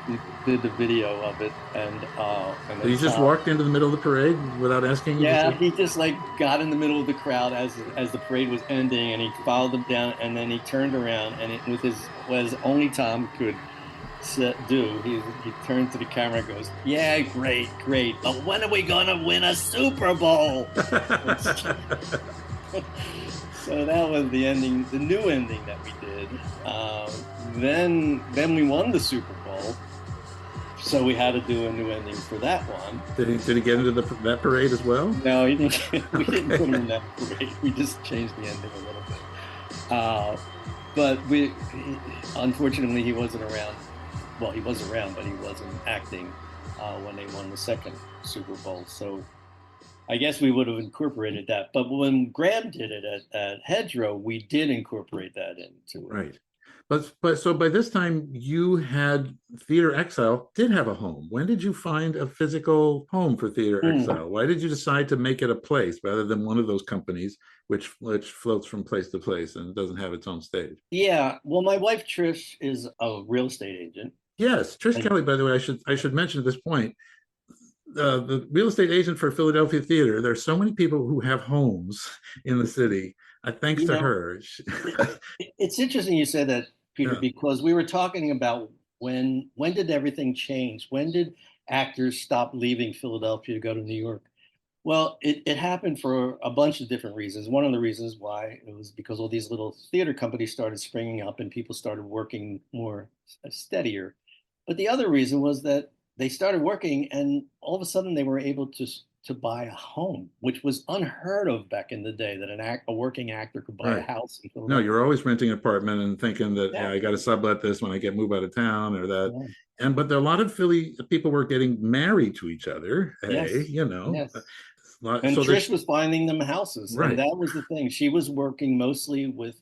the video of it, and so you just walked into the middle of the parade without asking? Yeah, he just got in the middle of the crowd as the parade was ending, and he followed them down, and then he turned around, and with as only Tom could do, he turned to the camera and goes, "Yeah, great, but when are we gonna win a Super Bowl?" So that was the ending, the new ending that we did. Then we won the Super Bowl, so we had to do a new ending for that one. Did he get into that parade as well? No, he didn't. We didn't put him in that parade. We just changed the ending a little bit. But unfortunately, he wasn't around. Well, he was around, but he wasn't acting when they won the second Super Bowl. So I guess we would have incorporated that. But when Graham did it at Hedgerow, we did incorporate that into it. Right. But so by this time, Theatre Exile did have a home. When did you find a physical home for Theatre Exile? Why did you decide to make it a place rather than one of those companies which floats from place to place and doesn't have its own stage? Yeah. Well, my wife, Trish, is a real estate agent. Yes. Trish Kelly, by the way, I should mention at this point, the real estate agent for Philadelphia Theatre. There are so many people who have homes in the city, thanks to her. It's interesting you said that, Peter, because we were talking about when did everything change? When did actors stop leaving Philadelphia to go to New York? Well, it happened for a bunch of different reasons. One of the reasons why it was because all these little theater companies started springing up and people started working more steadier. But the other reason was that they started working, and all of a sudden they were able to buy a home, which was unheard of back in the day, that a working actor could buy a house in Philadelphia. No, you're always renting an apartment and thinking that I got to sublet this when I moved out of town, or that but there are a lot of Philly people were getting married to each other. Hey, Yes, you know, yes. And so Trish there's was finding them houses, and right. that was the thing. She was working mostly with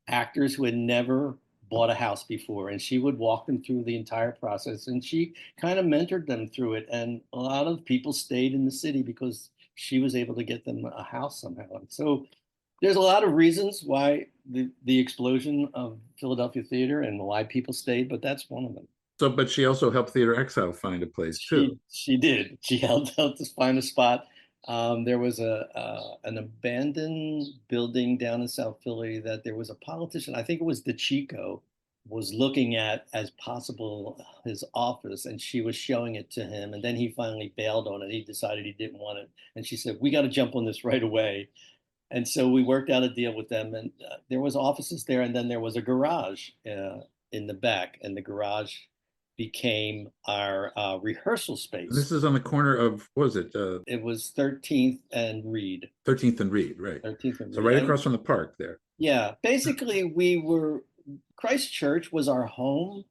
actors who had never bought a house before, and she would walk them through the entire process, and she kind of mentored them through it. And a lot of people stayed in the city because she was able to get them a house somehow. And so there's a lot of reasons why the explosion of Philadelphia theater and why people stayed, but that's one of them. So, but she also helped Theatre Exile find a place too. She did. She helped us find a spot. There was an abandoned building down in South Philly that there was a politician, I think it was DeChico, was looking at as possible his office, and she was showing it to him, and then he finally bailed on it. He decided he didn't want it, and she said, "We got to jump on this right away." And so we worked out a deal with them, and there was offices there, and then there was a garage in the back, and the garage became our rehearsal And this space. is on the corner of, what was it, It was 13th and Reed. 13th and Reed, right? 13th and So Reed. right And across from the park there. yeah, basically Christ Church was our home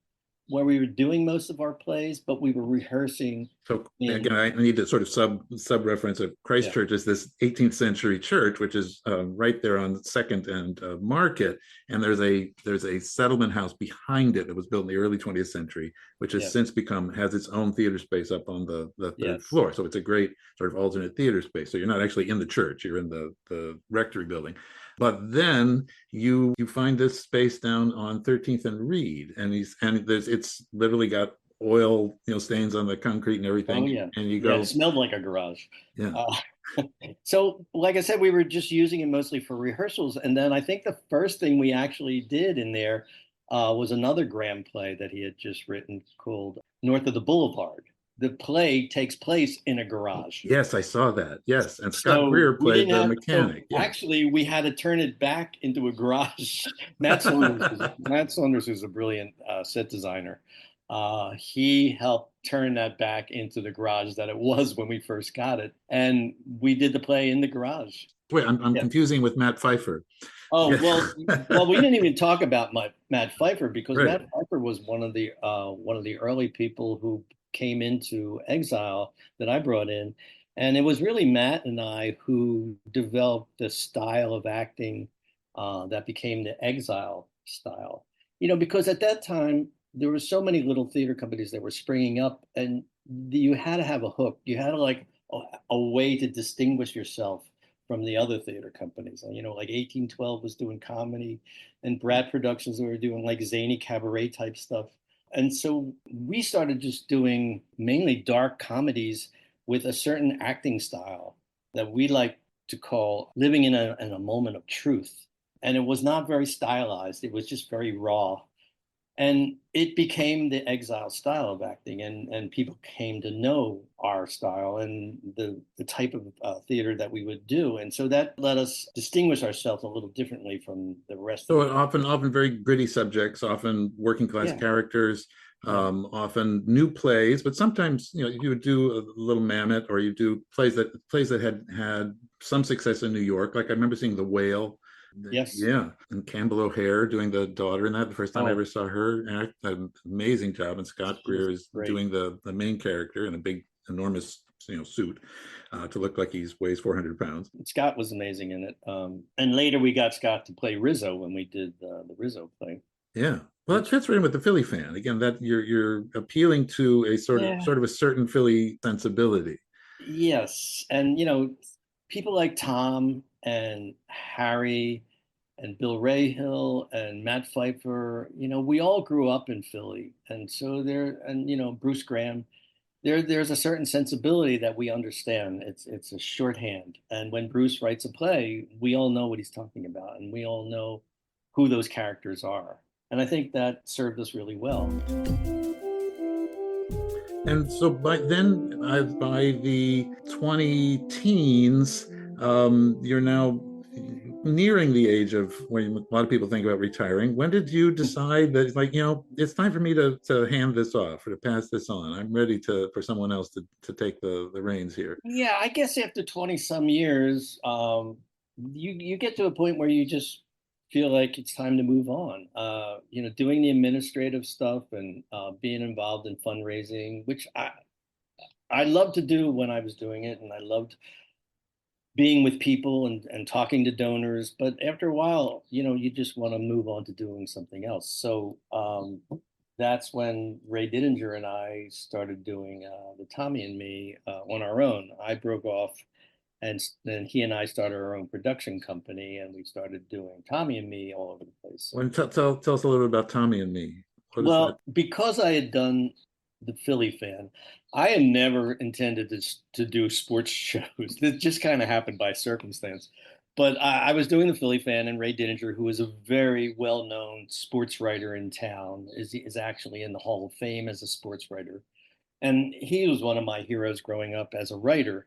where we were doing most of our plays, but we were rehearsing So in, again, I need to sort of sub reference of Christ yeah, Church is this 18th century church, which is right there on Second and Market, and there's a settlement house behind it that was built in the early 20th century, which has yes, since has its own theater space up on the third yes. floor. So it's a great sort of alternate theater space. So you're not actually in the church; you're in the rectory building. But then you find this space down on 13th and Reed, and it's literally got oil, stains on the concrete and Oh everything. yeah. And you Yeah, it go, smelled like a garage. yeah. Uh, so like I said, we were just using it mostly for rehearsals. And then I think the first thing we actually did in there was another Graham play that he had just written called North of the Boulevard. The play takes place in a garage. Yes, I saw that. Yes. And Scott So Greer we played didn't the have, so mechanic. Yeah. actually we had to turn it back into a garage. Matt Saunders is a brilliant set designer. He helped turn that back into the garage that it was when we first got it. And we did the play in the garage. Wait, I'm Yeah. confusing with Matt Pfeiffer. Oh, Yeah. well, we didn't even talk about Matt Pfeiffer because Right. Matt Pfeiffer was one of the early people who came into Exile that I brought in, and it was really Matt and I who developed the style of acting that became the Exile style. Because at that time there were so many little theater companies that were springing up, and you had to have a hook. You had to like a way to distinguish yourself from the other theater companies. Like 1812 was doing comedy, and Brad Productions were doing like zany cabaret type stuff. And so we started just doing mainly dark comedies with a certain acting style that we like to call living in a moment of truth. And it was not very stylized, it was just very raw. And it became the Exile style of acting, and people came to know our style and the type of theater that we would do, and so that let us distinguish ourselves a little differently from the rest So of the often very gritty subjects, often working class yeah, characters, yeah. often new plays, but sometimes you would do a Little Mammoth, or you do plays that had some success in New York. Like I remember seeing The Whale. Yes. Yeah, and Campbell O'Hare doing the daughter in that. The first time I Oh, ever saw her act, an amazing job. And Scott she was Greer is great. doing the main character in a big, enormous, suit to look like he weighs 400 pounds. Scott was amazing in it. And later we got Scott to play Rizzo when we did the Rizzo play. Yeah, well, that fits right in with the Philly fan. Again, that you're appealing to a Yeah. sort of a certain Philly sensibility. Yes. And people like Tom and Harry and Bill Rahill and Matt Pfeiffer, we all grew up in Philly. And so Bruce Graham, there's a certain sensibility that we understand. It's a shorthand. And when Bruce writes a play, we all know what he's talking about, and we all know who those characters are. And I think that served us really well. And so by the 20 teens, you're now nearing the age of when a lot of people think about retiring. When did you decide that it's time for me to hand this off or to pass this on? I'm ready for someone else to take the reins here. Yeah, I guess after 20 some years, you get to a point where you just feel like it's time to move on. Doing the administrative stuff and being involved in fundraising, which I loved to do when I was doing it, and I loved being with people and talking to donors. But after a while, you just want to move on to doing something else. So that's when Ray Didinger and I started doing the Tommy and Me on our own. I broke off, and then he and I started our own production company, and we started doing Tommy and Me all over the place. Well, tell us a little bit about Tommy and Me. What is that? Because I had done the Philly fan, I had never intended to do sports shows. This just kind of happened by circumstance. But I was doing the Philly fan, and Ray Didinger, who is a very well-known sports writer in town, is actually in the Hall of Fame as a sports writer. And he was one of my heroes growing up as a writer.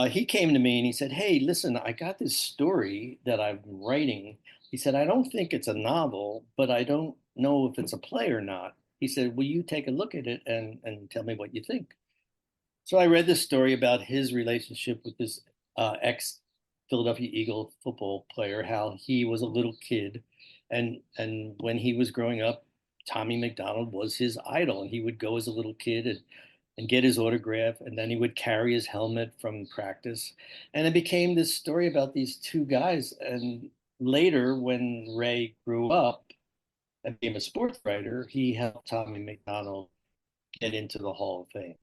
He came to me and he said, "Hey, listen, I got this story that I'm writing." He said, "I don't think it's a novel, but I don't know if it's a play or not." He said, "Will you take a look at it and tell me what you think?" So I read this story about his relationship with this ex Philadelphia Eagle football player, how he was a little kid. And when he was growing up, Tommy McDonald was his idol. And he would go as a little kid and get his autograph. And then he would carry his helmet from practice. And it became this story about these two guys. And later, when Ray grew up and became a sports writer, he helped Tommy McDonald get into the Hall of Fame.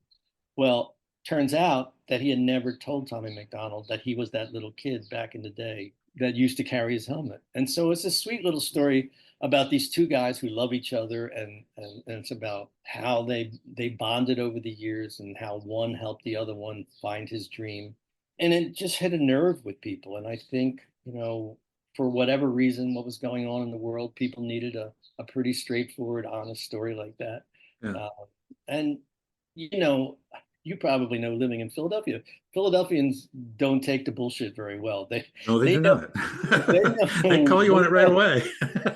Well, turns out that he had never told Tommy McDonald that he was that little kid back in the day that used to carry his helmet. And so it's a sweet little story about these two guys who love each other, and it's about how they bonded over the years and how one helped the other one find his dream. And it just hit a nerve with people. And I think, for whatever reason, what was going on in the world, people needed a pretty straightforward, honest story like that. Yeah. And, you probably know, living in Philadelphia, Philadelphians don't take the bullshit very well. They do know, not. They call you on it right away.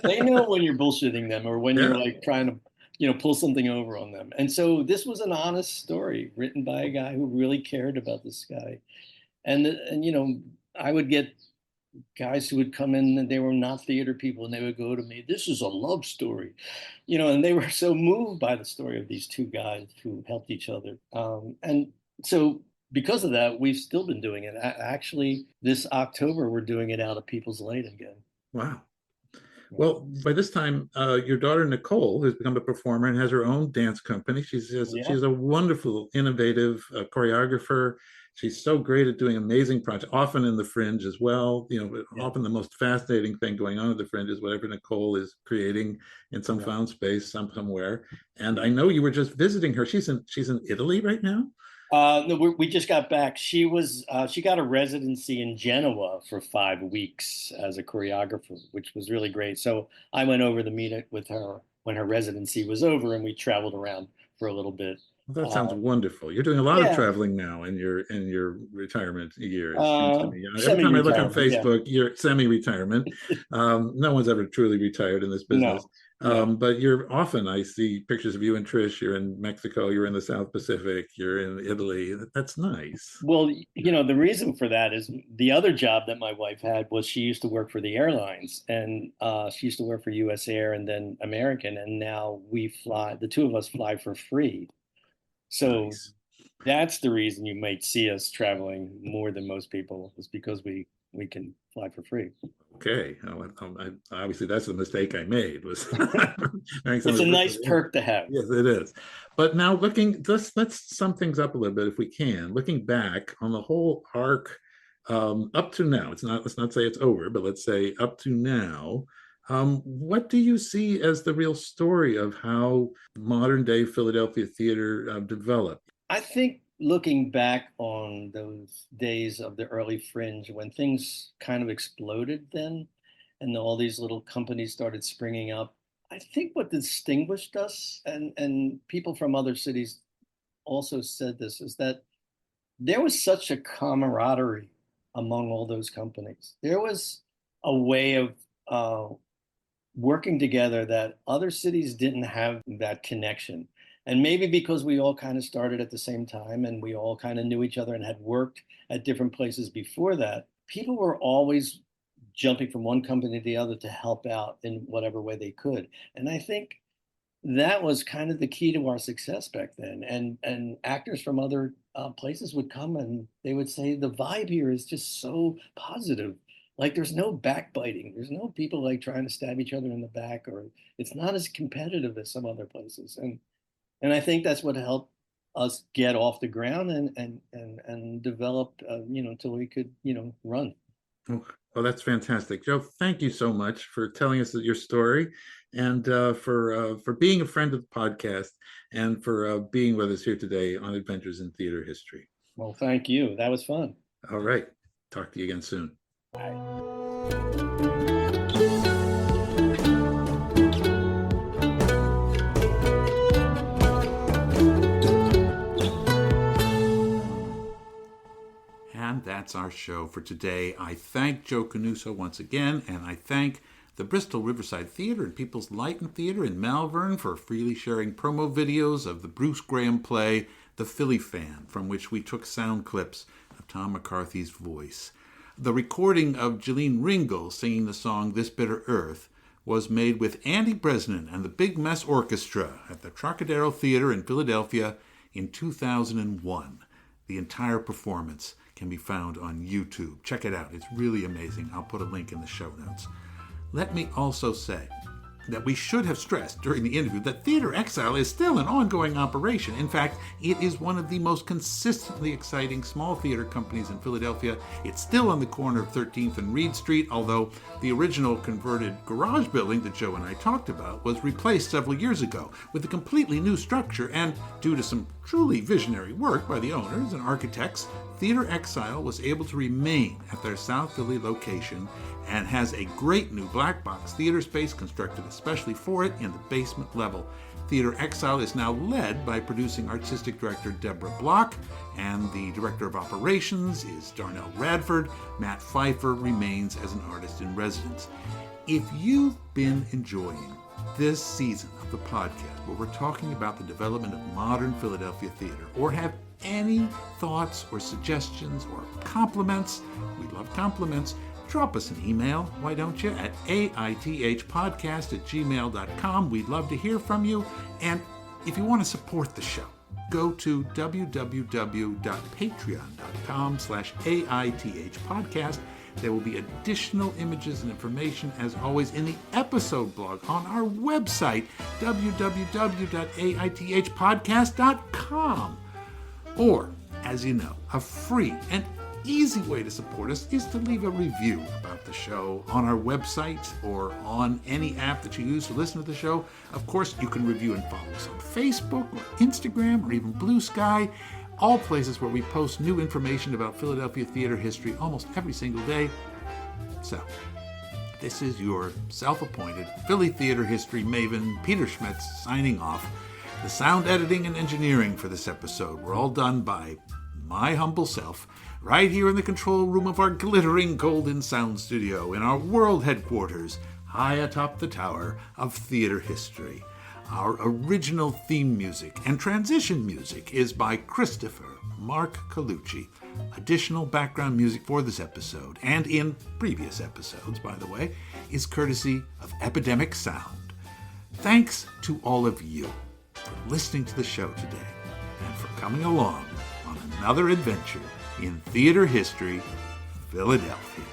They know when you're bullshitting them, or when you're like trying to, pull something over on them. And so this was an honest story written by a guy who really cared about this guy. And I would get guys who would come in and they were not theater people, and they would go to me, "This is a love story," and they were so moved by the story of these two guys who helped each other. And so because of that, we've still been doing it. Actually, this October, we're doing it out of People's Light again. Wow. Well, by this time, your daughter Nicole has become a performer and has her own dance company. She's a wonderful, innovative choreographer. She's so great at doing amazing projects, often in the Fringe as well. Often the most fascinating thing going on at the Fringe is whatever Nicole is creating in some found space somewhere. And I know you were just visiting her. She's in Italy right now. No, we just got back. She got a residency in Genoa for 5 weeks as a choreographer, which was really great. So I went over to meet with her when her residency was over, and we traveled around for a little bit. Well, that sounds wonderful. You're doing a lot of traveling now in your retirement years. Every time I look on Facebook, you're semi-retirement. No one's ever truly retired in this business. But you're often, I see pictures of you and Trish. You're in Mexico, you're in the South Pacific, you're in Italy. That's nice. Well, the reason for that is the other job that my wife had was she used to work for the airlines, and she used to work for US Air and then American. And now the two of us fly for free. So that's the reason you might see us traveling more than most people, is because we can fly for free. Okay. Obviously, that's the mistake I made. It's a nice perk to have. Yes, it is. But now let's sum things up a little bit if we can. Looking back on the whole arc up to now, let's not say it's over, but let's say up to now. What do you see as the real story of how modern day Philadelphia theater developed? I think looking back on those days of the early Fringe, when things kind of exploded then, and all these little companies started springing up, I think what distinguished us, and people from other cities also said this, is that there was such a camaraderie among all those companies. There was a way of working together that other cities didn't have that connection. And maybe because we all kind of started at the same time and we all kind of knew each other and had worked at different places before that, people were always jumping from one company to the other to help out in whatever way they could. And I think that was kind of the key to our success back then. And actors from other places would come and they would say the vibe here is just so positive. Like there's no backbiting. There's no people like trying to stab each other in the back, or it's not as competitive as some other places. And I think that's what helped us get off the ground and develop, until we could, run. Oh, that's fantastic, Joe. Thank you so much for telling us your story, and for being a friend of the podcast, and for being with us here today on Adventures in Theater History. Well, thank you. That was fun. All right. Talk to you again soon. Bye. And that's our show for today. I thank Joe Canuso once again, and I thank the Bristol Riverside Theatre and People's Light and Theatre in Malvern for freely sharing promo videos of the Bruce Graham play, The Philly Fan, from which we took sound clips of Tom McCarthy's voice. The recording of Jeline Ringel singing the song This Bitter Earth was made with Andy Bresnan and the Big Mess Orchestra at the Trocadero Theatre in Philadelphia in 2001. The entire performance can be found on YouTube. Check it out. It's really amazing. I'll put a link in the show notes. Let me also say that we should have stressed during the interview that Theatre Exile is still an ongoing operation. In fact, it is one of the most consistently exciting small theater companies in Philadelphia. It's still on the corner of 13th and Reed Street, although the original converted garage building that Joe and I talked about was replaced several years ago with a completely new structure, and due to some truly visionary work by the owners and architects, Theatre Exile was able to remain at their South Philly location and has a great new black box theater space constructed especially for it in the basement level. Theatre Exile is now led by producing artistic director Deborah Block, and the director of operations is Darnell Radford. Matt Pfeiffer remains as an artist in residence. If you've been enjoying this season of the podcast where we're talking about the development of modern Philadelphia theater, or have any thoughts or suggestions or compliments, we love compliments, drop us an email, why don't you, at aithpodcast@gmail.com. We'd love to hear from you. And if you want to support the show, go to www.patreon.com/AITHpodcast. There will be additional images and information, as always, in the episode blog on our website, www.aithpodcast.com. Or, as you know, a free and easy way to support us is to leave a review about the show on our website or on any app that you use to listen to the show. Of course, you can review and follow us on Facebook or Instagram or even Blue Sky, all places where we post new information about Philadelphia theater history almost every single day. So, this is your self-appointed Philly theater history maven, Peter Schmitz, signing off. The sound editing and engineering for this episode were all done by my humble self, right here in the control room of our glittering golden sound studio in our world headquarters, high atop the tower of theater history. Our original theme music and transition music is by Christopher Mark Colucci. Additional background music for this episode, and in previous episodes, by the way, is courtesy of Epidemic Sound. Thanks to all of you for listening to the show today and for coming along on another adventure in theater history, Philadelphia.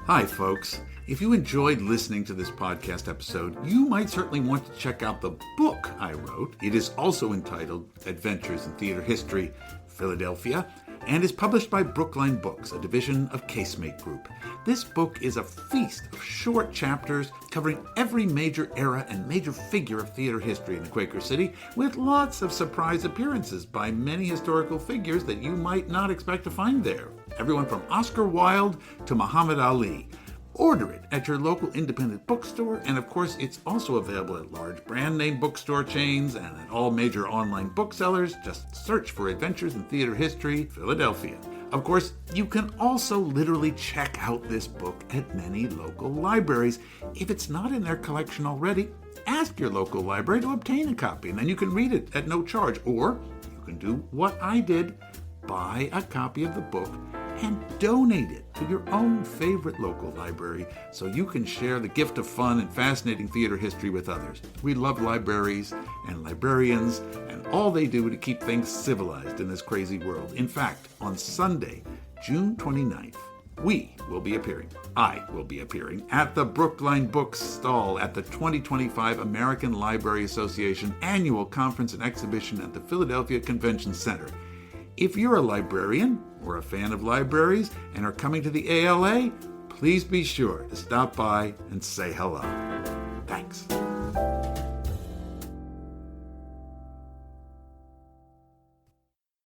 Hi, folks. If you enjoyed listening to this podcast episode, you might certainly want to check out the book I wrote. It is also entitled Adventures in Theater History, Philadelphia, and is published by Brookline Books, a division of Casemate Group. This book is a feast of short chapters covering every major era and major figure of theater history in the Quaker City, with lots of surprise appearances by many historical figures that you might not expect to find there. Everyone from Oscar Wilde to Muhammad Ali. Order it at your local independent bookstore, and of course, it's also available at large brand name bookstore chains and at all major online booksellers. Just search for Adventures in Theater History, Philadelphia. Of course, you can also literally check out this book at many local libraries. If it's not in their collection already, ask your local library to obtain a copy, and then you can read it at no charge. Or you can do what I did, buy a copy of the book and donate it to your own favorite local library so you can share the gift of fun and fascinating theater history with others. We love libraries and librarians and all they do to keep things civilized in this crazy world. In fact, on Sunday, June 29th, I will be appearing at the Brookline Books stall at the 2025 American Library Association annual conference and exhibition at the Philadelphia Convention Center. If you're a librarian or a fan of libraries and are coming to the ALA, please be sure to stop by and say hello. Thanks.